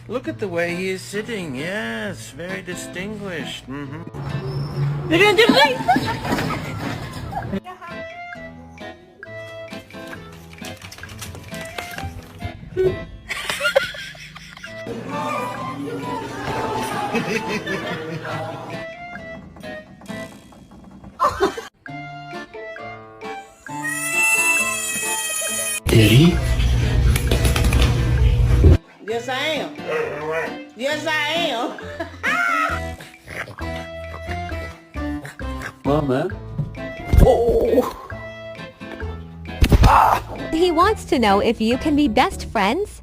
Look at the way he is sitting. Yes, very distinguished. Did he? Yes, I am. Yes, I am. Well, man. He wants to know if you can be best friends.